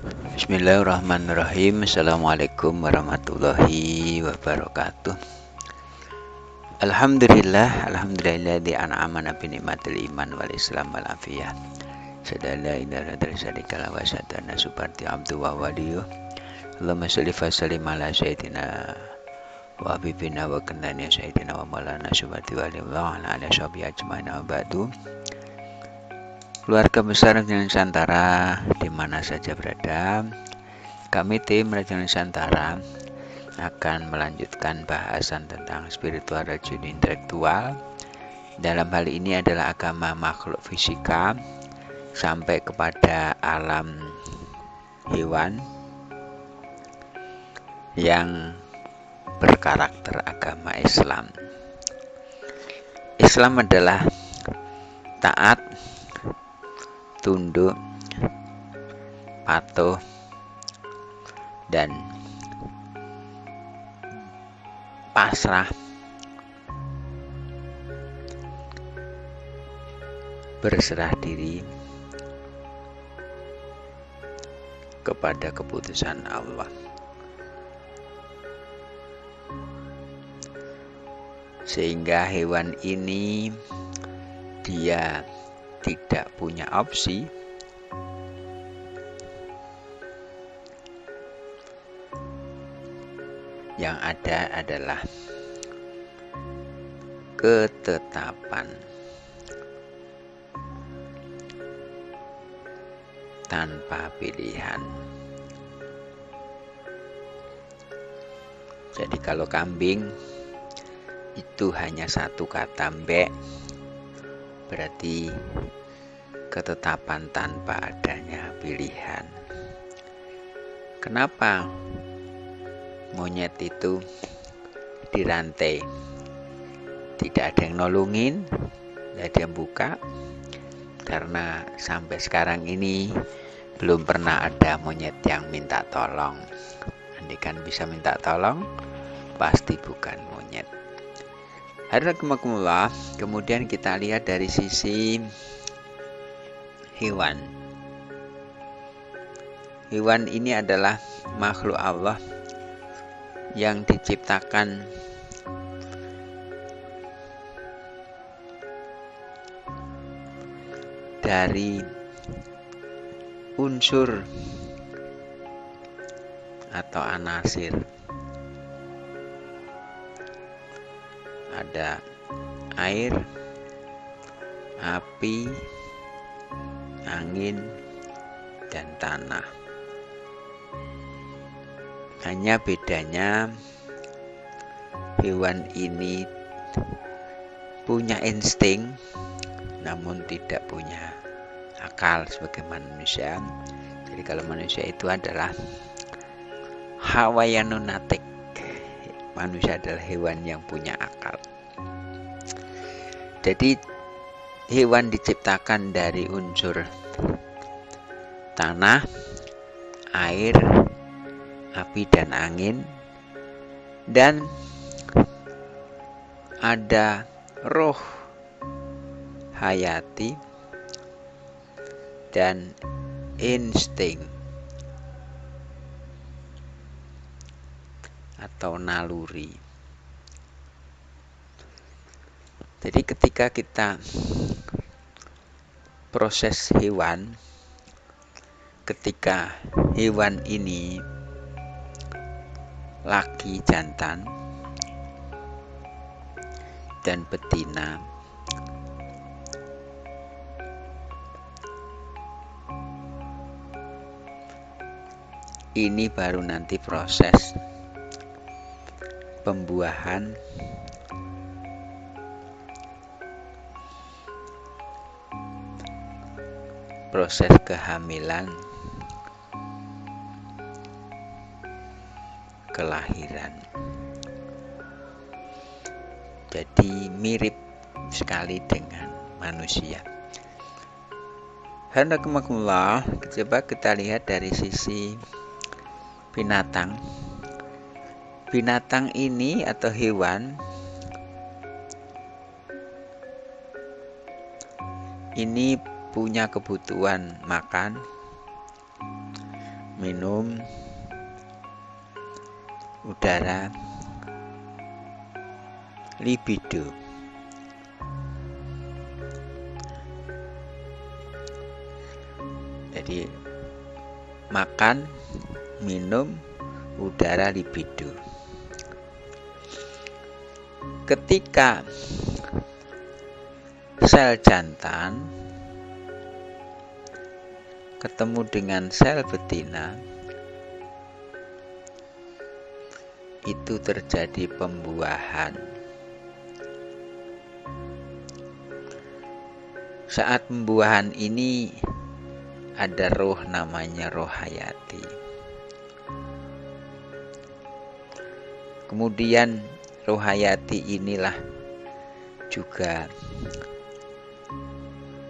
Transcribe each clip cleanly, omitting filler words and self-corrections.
Bismillahirrahmanirrahim. Assalamualaikum warahmatullahi wabarakatuh. Alhamdulillah di an'amana bi nikmatil iman wal islam wal afiyah. Sadalla ilaha illallah wa sadana suparti abdu wa waliyu. Allahumma sholli wa sallim ala sayyidina wa habibina wa kanani sayyidina wa maulana suparti walillah ala alihi washabihi ajmain wa ba'du. Keluarga besar Radio Nusantara di mana saja berada, kami tim Radio Nusantara akan melanjutkan bahasan tentang spiritual racun intelektual. Dalam hal ini adalah agama makhluk fisika sampai kepada alam hewan yang berkarakter agama Islam. Islam adalah taat, tunduk, patuh, dan pasrah berserah diri kepada keputusan Allah. Sehingga hewan ini dia tidak punya opsi yang ada adalah ketetapan tanpa pilihan. Jadi kalau kambing itu hanya satu kata mbek, berarti ketetapan tanpa adanya pilihan. Kenapa monyet itu dirantai? Tidak ada yang nolongin, tidak ada yang buka, karena sampai sekarang ini belum pernah ada monyet yang minta tolong. Andaikan bisa minta tolong, pasti bukan monyet. Hadirin, kemudian kita lihat dari sisi hewan. Hewan ini adalah makhluk Allah yang diciptakan dari unsur atau anasir. Ada air, api, angin, dan tanah. Hanya bedanya hewan ini punya insting namun tidak punya akal sebagai manusia. Jadi kalau manusia itu adalah hawayanunatik. Manusia adalah hewan yang punya akal. Jadi hewan diciptakan dari unsur tanah, air, api, dan angin, dan ada roh hayati dan insting atau naluri. Jadi ketika kita proses hewan, ketika hewan ini laki jantan dan betina, ini baru nanti proses pembuahan, proses kehamilan, kelahiran. Jadi mirip sekali dengan manusia. Alhamdulillah, coba kita lihat dari sisi binatang. Binatang ini atau hewan ini punya kebutuhan makan, minum udara libido. Jadi makan, minum udara libido. Ketika sel jantan ketemu dengan sel betina, itu terjadi pembuahan. Saat pembuahan ini ada roh namanya roh hayati. Kemudian roh hayati inilah juga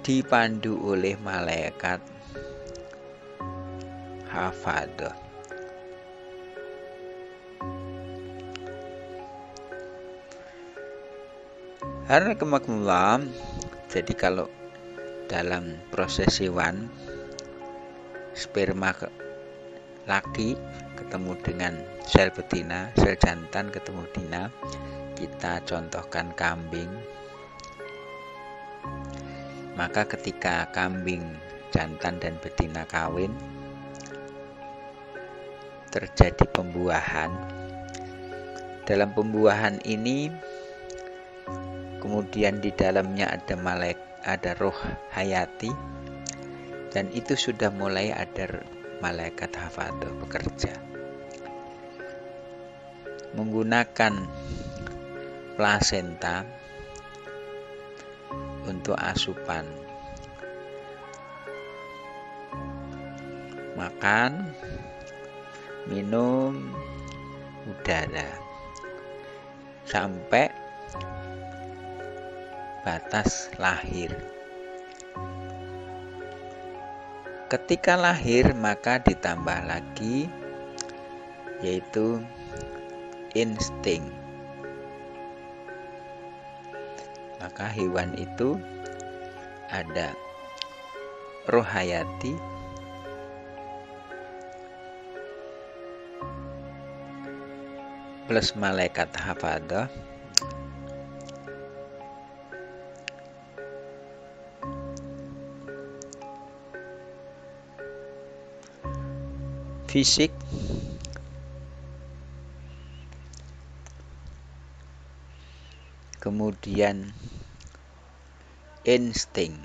dipandu oleh malaikat hafadah. Haramakumullah. Jadi kalau dalam proses hewan, sperma laki ketemu dengan sel betina, sel jantan ketemu betina. Kita contohkan kambing. Maka ketika kambing jantan dan betina kawin, terjadi pembuahan. Dalam pembuahan ini kemudian di dalamnya ada roh hayati, dan itu sudah mulai ada malaikat hafadah bekerja menggunakan plasenta untuk asupan. Makan, minum udara sampai batas lahir. Ketika lahir maka ditambah lagi, yaitu insting. Maka hewan itu ada roh hayati, plus malaikat hafadah, fisik, kemudian insting.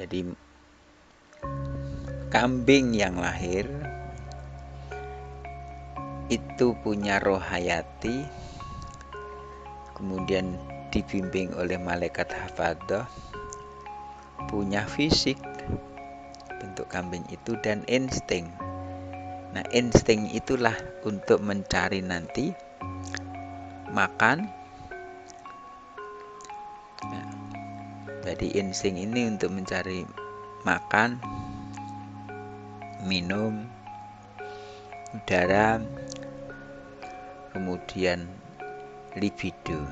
Jadi kambing yang lahir itu punya roh hayati, kemudian dibimbing oleh malaikat hafadah, punya fisik bentuk kambing itu, dan insting. Nah, insting itulah untuk mencari nanti makan. Nah, jadi insting ini untuk mencari makan, minum udara, kemudian libido.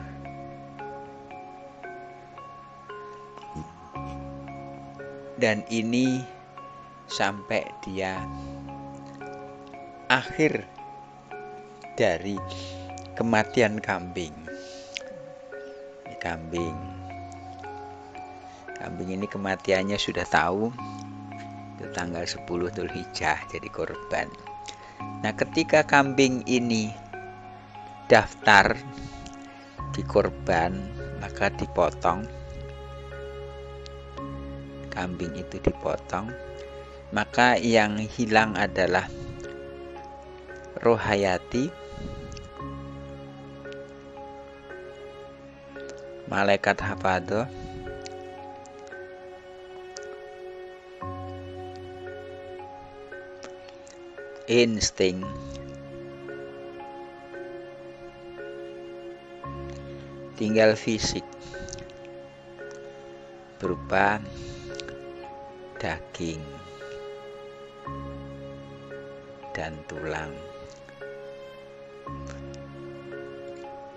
Dan ini sampai dia akhir dari kematian kambing. Ini kambing ini kematiannya sudah tahu, itu tanggal 10 Dzulhijjah, jadi korban. Nah, ketika kambing ini daftar di korban, maka dipotong. Kambing itu dipotong, maka yang hilang adalah roh hayati, malaikat hafadah, insting, tinggal fisik berupa daging dan tulang.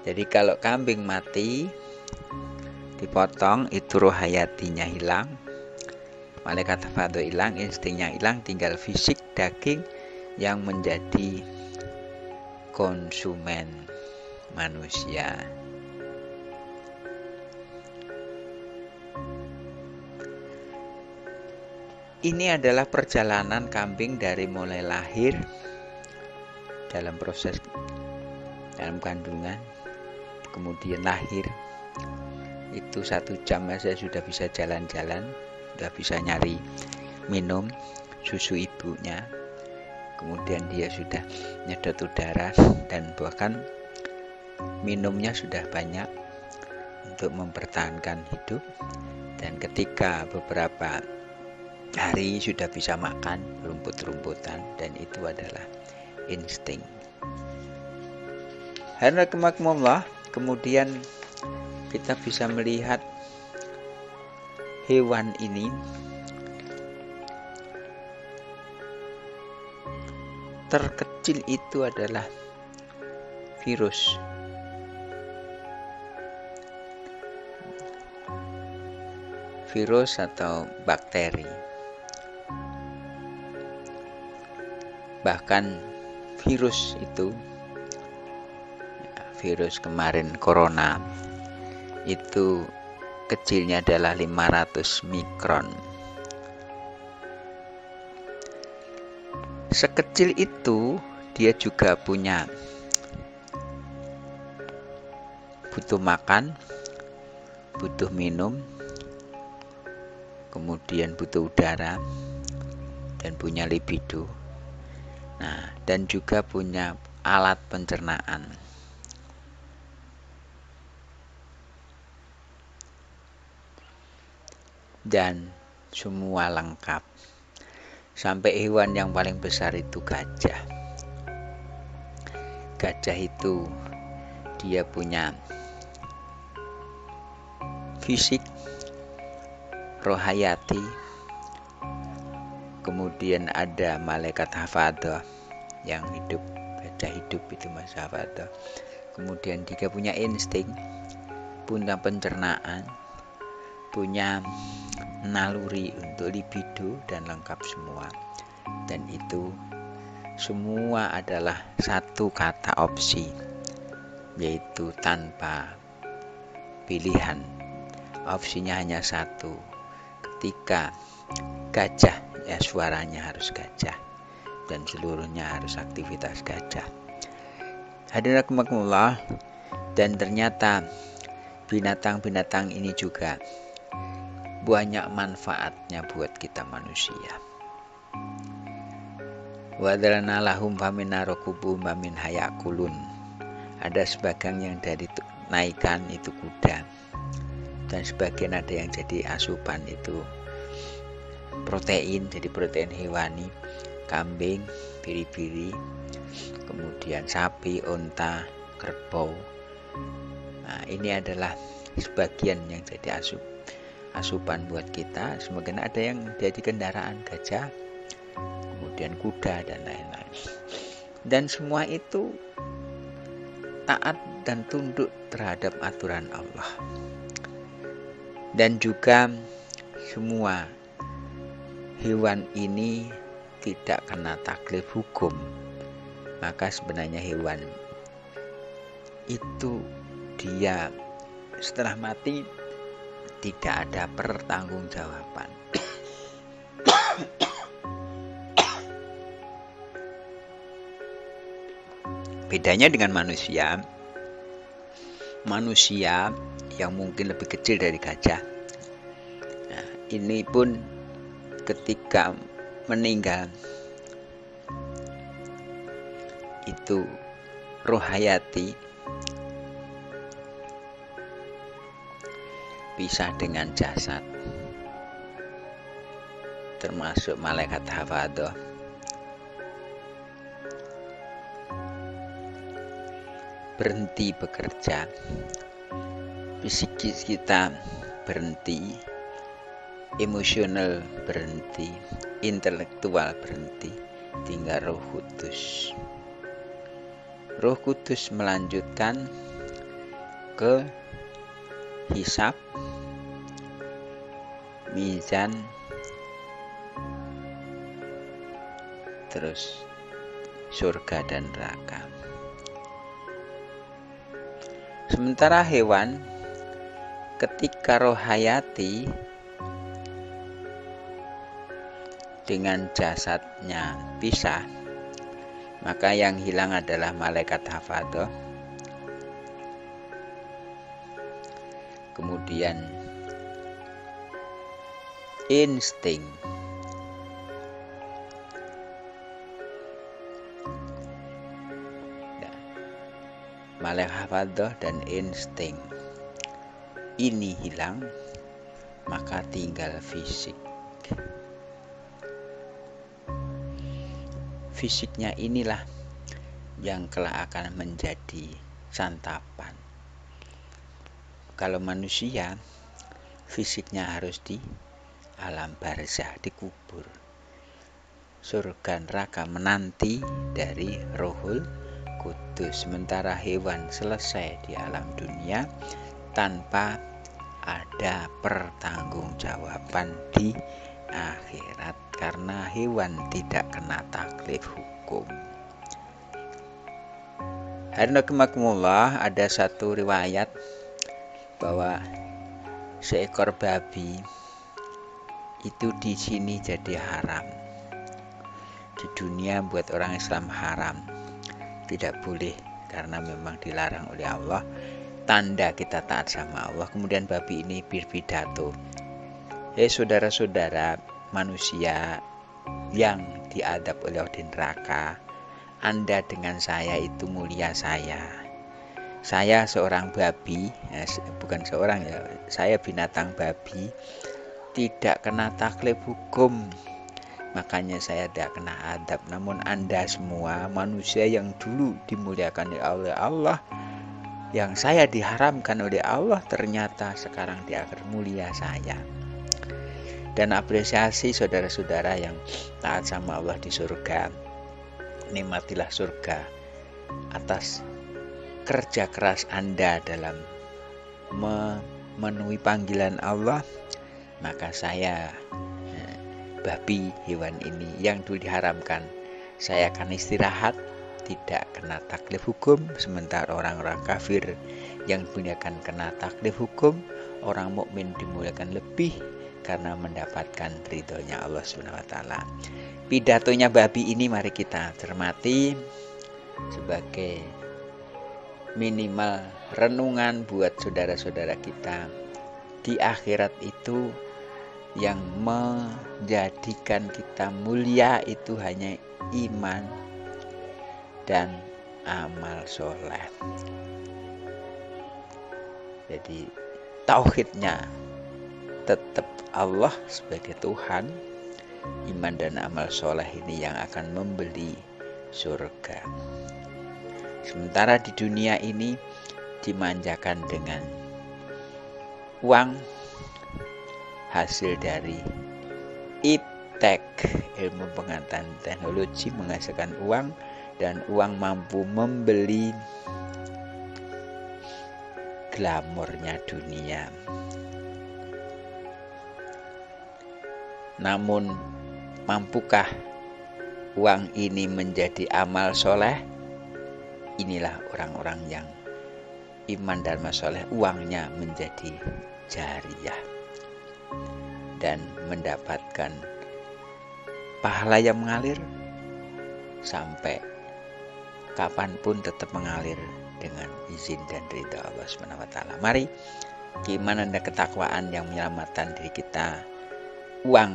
Jadi kalau kambing mati dipotong, itu roh hayatinya hilang. malaikat hafadah hilang, instingnya hilang, tinggal fisik daging yang menjadi konsumen manusia. Ini adalah perjalanan kambing dari mulai lahir dalam proses dalam kandungan, kemudian lahir itu 1 jam saja sudah bisa jalan-jalan, sudah bisa nyari minum susu ibunya, kemudian dia sudah nyedot udara dan bahkan minumnya sudah banyak untuk mempertahankan hidup, dan ketika beberapa hari sudah bisa makan rumput-rumputan, dan itu adalah insting. Hadirin, kemudian kita bisa melihat hewan ini terkecil itu adalah virus. Virus atau bakteri. Bahkan virus itu, virus kemarin corona, itu kecilnya adalah 500 mikron. Sekecil itu dia juga butuh makan, butuh minum, kemudian butuh udara, dan punya libido. Nah, dan juga punya alat pencernaan. Dan semua lengkap. Sampai hewan yang paling besar itu gajah. Gajah itu dia punya fisik, rohayati, kemudian ada malaikat hafadah yang hidup, gajah hidup itu mas hafadah. Kemudian dia punya insting, punya pencernaan, punya naluri untuk libido, dan lengkap semua. Dan itu semua adalah satu kata opsi, yaitu tanpa pilihan. Opsinya hanya satu. Ketika gajah, ya suaranya harus gajah, dan seluruhnya harus aktivitas gajah. Hadirin rahimakumullah, dan ternyata binatang-binatang ini juga banyak manfaatnya buat kita manusia. Wadarana lahum famina rokubum mamin hayakulun. Ada sebagian yang dari naikan itu kuda, dan sebagian ada yang jadi asupan itu protein, jadi protein hewani, kambing, biri-biri, kemudian sapi, unta, kerbau. Nah, ini adalah sebagian yang jadi asupan buat kita. Semakin ada yang jadi kendaraan, gajah, kemudian kuda, dan lain-lain. Dan semua itu taat dan tunduk terhadap aturan Allah. Dan juga semua hewan ini tidak kena taklif hukum. Maka sebenarnya hewan itu dia setelah mati tidak ada pertanggungjawaban. Bedanya dengan manusia yang mungkin lebih kecil dari gajah. Nah, ini pun ketika meninggal itu rohayati pisah dengan jasad, termasuk malaikat hafadah. Berhenti bekerja, psikis kita berhenti, emosional berhenti, intelektual berhenti, tinggal Roh Kudus. Roh Kudus melanjutkan ke hisab, mizan, terus surga dan neraka. Sementara hewan ketika roh hayati dengan jasadnya pisah, maka yang hilang adalah malaikat hafadhah. Kemudian insting. Malaikat hafadhah dan insting ini hilang, maka tinggal fisik. Fisiknya inilah yang kelak akan menjadi santapan. Kalau manusia, fisiknya harus di alam barzah, dikubur. Surga neraka menanti dari Rohul Kudus. Sementara hewan selesai di alam dunia tanpa ada pertanggungjawaban di akhirat, karena hewan tidak kena taklif hukum. Hadirin ada satu riwayat bahwa seekor babi itu di sini jadi haram. Di dunia buat orang Islam haram, tidak boleh karena memang dilarang oleh Allah. Tanda kita taat sama Allah. Kemudian babi ini berpidato, saudara-saudara manusia yang diadab oleh Allah di neraka, Anda dengan saya itu mulia saya. Saya seorang babi, bukan seorang ya, saya binatang babi, tidak kena taklif hukum, makanya saya tidak kena adab. Namun Anda semua manusia yang dulu dimuliakan oleh Allah, yang saya diharamkan oleh Allah, ternyata sekarang di akhir mulia saya. Dan apresiasi saudara-saudara yang taat sama Allah di surga, nikmatilah surga atas kerja keras Anda dalam memenuhi panggilan Allah. Maka saya, babi hewan ini yang dulu diharamkan, saya akan istirahat, tidak kena taklif hukum. Sementara orang-orang kafir yang dimuliakan kena taklif hukum, orang mukmin dimuliakan lebih karena mendapatkan ridhonya Allah SWT. Pidatonya babi ini mari kita cermati sebagai minimal renungan buat saudara-saudara kita. Di akhirat itu yang menjadikan kita mulia itu hanya iman dan amal soleh. Jadi tauhidnya tetap Allah sebagai Tuhan, iman dan amal soleh ini yang akan membeli surga. Sementara di dunia ini dimanjakan dengan uang, hasil dari iptek, ilmu pengetahuan teknologi menghasilkan uang, dan uang mampu membeli glamornya dunia. Namun mampukah uang ini menjadi amal soleh? Inilah orang-orang yang iman dan amal soleh, uangnya menjadi jariyah dan mendapatkan pahala yang mengalir sampai kapanpun tetap mengalir dengan izin dan ridha Allah SWT. Mari keimanan dan ketakwaan yang menyelamatkan diri kita. Uang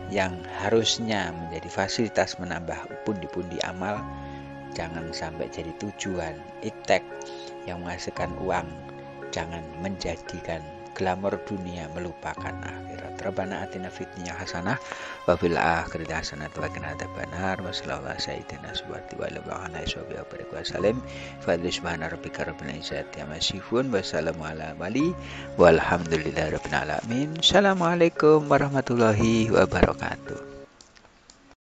yang harusnya menjadi fasilitas menambah pundi-pundi amal, jangan sampai jadi tujuan. Iptek yang menghasilkan uang, jangan menjadikan glamor dunia melupakan akhirat. Rabbana atina fid dunya hasanah wa fil akhirati hasanah wa qina adzabannar. Wassallallahu sayyidina subhanahu wa ta'ala wa sallam. Fadli subhana rabbika rabbil izzati amma yasifun. Wassalamu ala wali walhamdulillahi rabbil alamin. Assalamualaikum warahmatullahi wabarakatuh.